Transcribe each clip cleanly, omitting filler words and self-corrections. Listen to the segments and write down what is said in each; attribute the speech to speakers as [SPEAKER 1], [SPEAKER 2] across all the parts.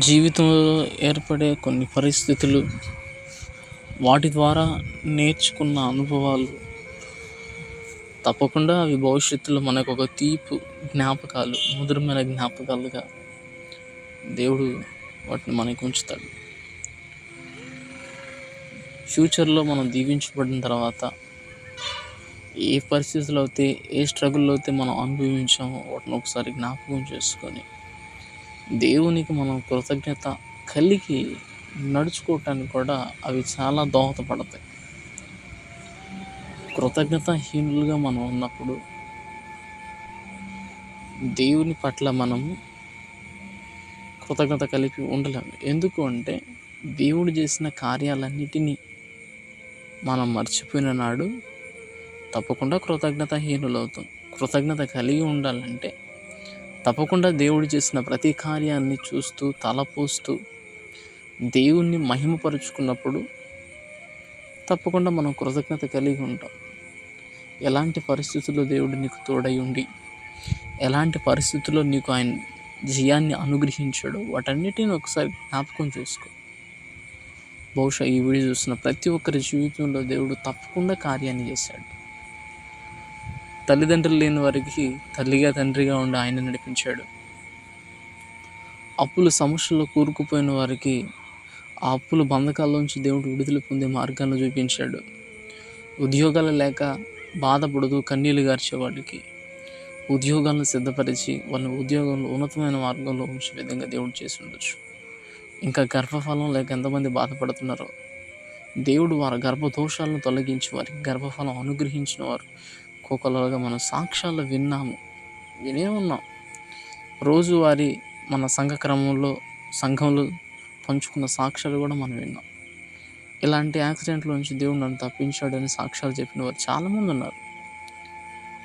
[SPEAKER 1] జీవితంలో ఏర్పడే కొన్ని పరిస్థితులు, వాటి ద్వారా నేర్చుకున్న అనుభవాలు తప్పకుండా అవి భవిష్యత్తులో మనకు ఒక తీపి జ్ఞాపకాలు, మధురమైన జ్ఞాపకాలుగా దేవుడు వాటిని మనకు ఉంచుతాడు. ఫ్యూచర్లో మనం దీవించబడిన తర్వాత ఏ పరిస్థితులు అయితే, ఏ స్ట్రగుల్లో అయితే మనం అనుభవించామో వాటిని ఒకసారి జ్ఞాపకం చేసుకొని దేవునికి మనం కృతజ్ఞత కలిగి నడుచుకోవటానికి కూడా అవి చాలా దోహదపడతాయి. కృతజ్ఞతాహీనులుగా మనం ఉన్నప్పుడు దేవుని పట్ల మనము కృతజ్ఞత కలిగి ఉండలేము. ఎందుకు అంటే దేవుడు చేసిన కార్యాలన్నిటినీ మనం మర్చిపోయిన నాడు తప్పకుండా కృతజ్ఞతాహీనులవుతాం. కృతజ్ఞత కలిగి ఉండాలంటే తప్పకుండా దేవుడు చేసిన ప్రతి కార్యాన్ని చూస్తూ తలపోస్తూ దేవుణ్ణి మహిమపరుచుకున్నప్పుడు తప్పకుండా మనం కృతజ్ఞత కలిగి ఉంటాం. ఎలాంటి పరిస్థితుల్లో దేవుడు నీకు తోడై ఉండి, ఎలాంటి పరిస్థితుల్లో నీకు ఆయన జయాన్ని అనుగ్రహించాడో వాటన్నిటిని ఒకసారి జ్ఞాపకం చేసుకో. బహుశా ఈ వీడియో చూసిన ప్రతి ఒక్కరి జీవితంలో దేవుడు తప్పకుండా కార్యాన్ని చేశాడు. తల్లిదండ్రులు లేని వారికి తల్లిగా తండ్రిగా ఉండి ఆయన నడిపించాడు. అప్పుల సమస్యల్లో కూరుకుపోయిన వారికి ఆ అప్పుల బంధకాల్లోంచి దేవుడు విడుదల పొందే మార్గాలను చూపించాడు. ఉద్యోగాలు లేక బాధపడుతూ కన్నీళ్లు గార్చే వాళ్ళకి ఉద్యోగాలను సిద్ధపరిచి వాళ్ళ ఉద్యోగంలో ఉన్నతమైన మార్గంలో ఉంచే విధంగా దేవుడు చేసి ఉండొచ్చు. ఇంకా గర్భఫలం లేక ఎంతమంది బాధపడుతున్నారో దేవుడు వారి గర్భదోషాలను తొలగించి వారికి గర్భఫలం అనుగ్రహించిన వారు ఒక్కొక్కరుగా మనం సాక్ష్యాలు వినే ఉన్నాం. రోజువారీ మన సంఘంలో పంచుకున్న సాక్ష్యాలు కూడా మనం విన్నాం. ఇలాంటి యాక్సిడెంట్ల నుంచి దేవుడు నన్ను తప్పించాడని సాక్ష్యాలు చెప్పిన వారు చాలామంది ఉన్నారు.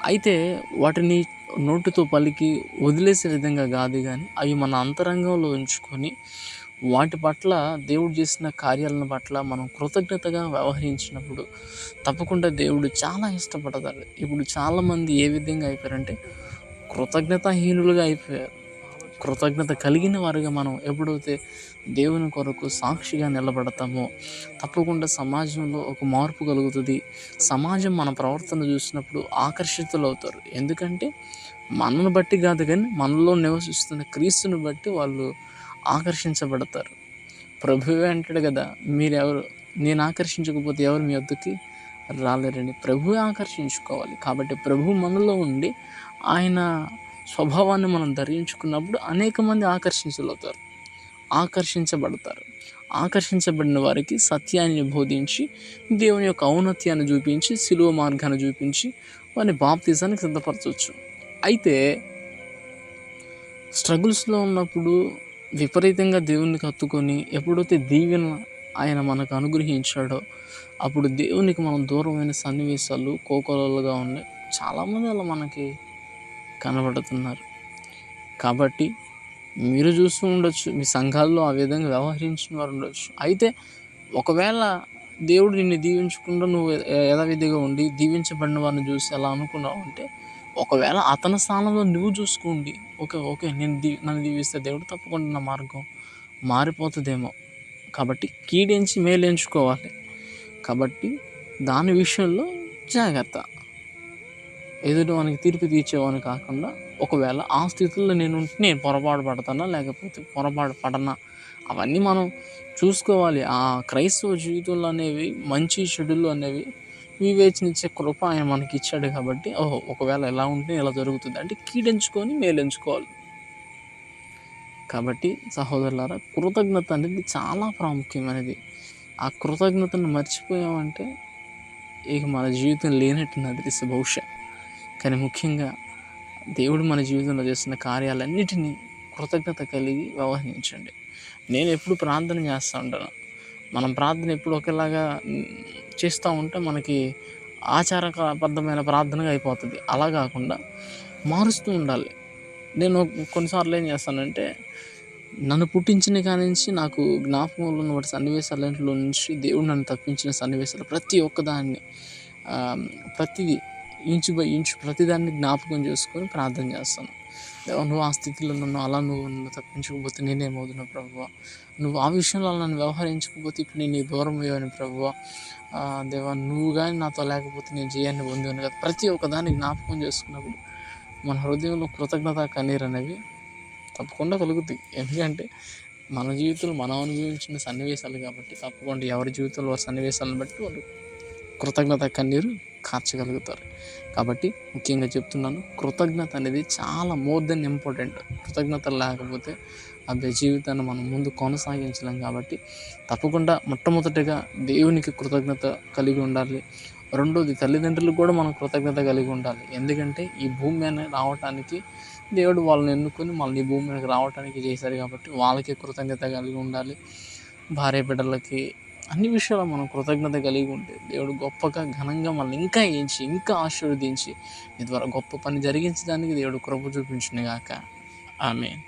[SPEAKER 1] అయితే వాటిని నోటితో పలికి వదిలేసే విధంగా కాదు, కానీ అవి మన అంతరంగంలో ఉంచుకొని వాటి పట్ల దేవుడు చేసిన కార్యాలను పట్ల మనం కృతజ్ఞతగా వ్యవహరించినప్పుడు తప్పకుండా దేవుడు చాలా ఇష్టపడతాడు. ఇప్పుడు చాలామంది ఏ విధంగా అయిపోయారంటే కృతజ్ఞతాహీనులుగా అయిపోయారు. కృతజ్ఞత కలిగిన వారుగా మనం ఎప్పుడైతే దేవుని కొరకు సాక్షిగా నిలబడతామో తప్పకుండా సమాజంలో ఒక మార్పు కలుగుతుంది. సమాజం మన ప్రవర్తన చూసినప్పుడు ఆకర్షితులు అవుతారు. ఎందుకంటే మనను బట్టి కాదు, కానీ మనలో నివసిస్తున్న క్రీస్తుని బట్టి వాళ్ళు ఆకర్షించబడతారు. ప్రభువే అంటాడు కదా, మీరెవరు, నేను ఆకర్షించకపోతే ఎవరు మీ వద్దకి రాలేరని. ప్రభువే ఆకర్షించుకోవాలి. కాబట్టి ప్రభు మనలో ఉండి ఆయన స్వభావాన్ని మనం ధరించుకున్నప్పుడు అనేక మంది ఆకర్షించబడతారు. ఆకర్షించబడిన వారికి సత్యాన్ని బోధించి దేవుని యొక్క ఔన్నత్యాన్ని చూపించి సిలువ మార్గాన్ని చూపించి వారిని బాప్తిజానికి సిద్ధపరచవచ్చు. అయితే స్ట్రగుల్స్లో ఉన్నప్పుడు విపరీతంగా దేవునికి హత్తుకొని ఎప్పుడైతే దీవెన ఆయన మనకు అనుగ్రహించాడో అప్పుడు దేవునికి మనం దూరమైన సన్నివేశాలు కోకొలలుగా ఉన్నాయి. చాలామంది అలా మనకి కనబడుతున్నారు. కాబట్టి మీరు చూస్తూ ఉండొచ్చు, మీ సంఘాల్లో ఆ విధంగా వ్యవహరించిన వారు ఉండొచ్చు. అయితే ఒకవేళ దేవుడు నిన్ను దీవించకుండా నువ్వు యథావిధిగా ఉండి దీవించబడిన వారిని చూసి ఎలా అనుకున్నావు అంటే, ఒకవేళ అతని స్థానంలో నువ్వు చూసుకోండి, ఓకే నన్ను దీవిస్తే దేవుడు తప్పకుండా నా మార్గం మారిపోతుందేమో. కాబట్టి కీడెంచి మేలెంచుకోవాలి. కాబట్టి దాని విషయంలో జాగ్రత్త. ఎదుటి వానికి తీర్పు తీర్చేవాని కాకుండా ఒకవేళ ఆ స్థితిలో నేను పొరపాటు పడతానా లేకపోతే పొరపాటు పడనా అవన్నీ మనం చూసుకోవాలి. ఆ క్రైస్తవ జీవితంలో అనేవి మంచి చెడులు అనేవి వివేచనిచ్చే కృప ఆయన మనకి ఇచ్చాడు. కాబట్టి ఒకవేళ ఎలా ఉంటే ఎలా జరుగుతుంది అంటే కీడెంచుకొని మేలెంచుకోవాలి. కాబట్టి సహోదరులారా, కృతజ్ఞత అనేది చాలా ప్రాముఖ్యమైనది. ఆ కృతజ్ఞతను మర్చిపోయామంటే ఇక మన జీవితం లేనట్టు నదిరిస్తే బహుశా. కానీ ముఖ్యంగా దేవుడు మన జీవితంలో చేస్తున్న కార్యాలన్నిటినీ కృతజ్ఞత కలిగి వ్యవహరించండి. నేను ఎప్పుడు ప్రార్థన చేస్తూ ఉంటాను. మనం ప్రార్థన ఎప్పుడు ఒకేలాగా చేస్తూ ఉంటే మనకి ఆచారబద్ధమైన ప్రార్థనగా అయిపోతుంది. అలా కాకుండా మారుస్తూ ఉండాలి. నేను కొన్నిసార్లు ఏం చేస్తానంటే, నన్ను పుట్టించిన కాడి నుంచి నాకు జ్ఞాపకంలో ఉన్న వాటి సన్నివేశాలలో నుంచి దేవుడు నన్ను తప్పించిన సన్నివేశాలు ప్రతి ఒక్కదాన్ని ప్రతిదీ ఇంచు బై ఇంచు ప్రతిదాన్ని జ్ఞాపకం చేసుకొని ప్రార్థన చేస్తాను. దేవా, నువ్వు ఆ స్థితిలో నువ్వు తప్పించకపోతే నేనేమవుతున్నా ప్రభువ. నువ్వు ఆ విషయంలో నన్ను వ్యవహరించకపోతే ఇప్పుడు నేను దూరం అయ్యాను ప్రభువ. దేవా, నువ్వు కానీ నాతో లేకపోతే నేను జయాన్ని పొందాను కదా. ప్రతి ఒక్కదాన్ని జ్ఞాపకం చేసుకున్నప్పుడు మన హృదయంలో కృతజ్ఞత కన్నీరు అనేవి తప్పకుండా కలుగుతాయి. ఎందుకంటే మన జీవితంలో మనం అనుభవించిన సన్నివేశాలు కాబట్టి తప్పకుండా ఎవరి జీవితంలో వారి సన్నివేశాలను బట్టి వాళ్ళు కృతజ్ఞత కన్నీరు కార్చగలుగుతారు. కాబట్టి ముఖ్యంగా చెప్తున్నాను, కృతజ్ఞత అనేది చాలా మోర్ దెన్ ఇంపార్టెంట్. కృతజ్ఞత లేకపోతే అదే జీవితాన్ని మనం ముందు కొనసాగించలేం. కాబట్టి తప్పకుండా మొట్టమొదటిగా దేవునికి కృతజ్ఞత కలిగి ఉండాలి. రెండోది తల్లిదండ్రులకు కూడా మనం కృతజ్ఞత కలిగి ఉండాలి. ఎందుకంటే ఈ భూమి మీద రావటానికి దేవుడు వాళ్ళని ఎన్నుకొని మళ్ళీ ఈ భూమి మీదకి రావటానికి చేశారు కాబట్టి వాళ్ళకి కృతజ్ఞత కలిగి ఉండాలి. భార్య బిడ్డలకి అన్ని విషయాలు మనం కృతజ్ఞత కలిగి ఉంటే దేవుడు గొప్పగా ఘనంగా మనల్ని ఇంకా ఆశీర్వదించి మీ ద్వారా గొప్ప పని జరిగించడానికి దేవుడు కృప చూపించును గాక. ఆమేన్.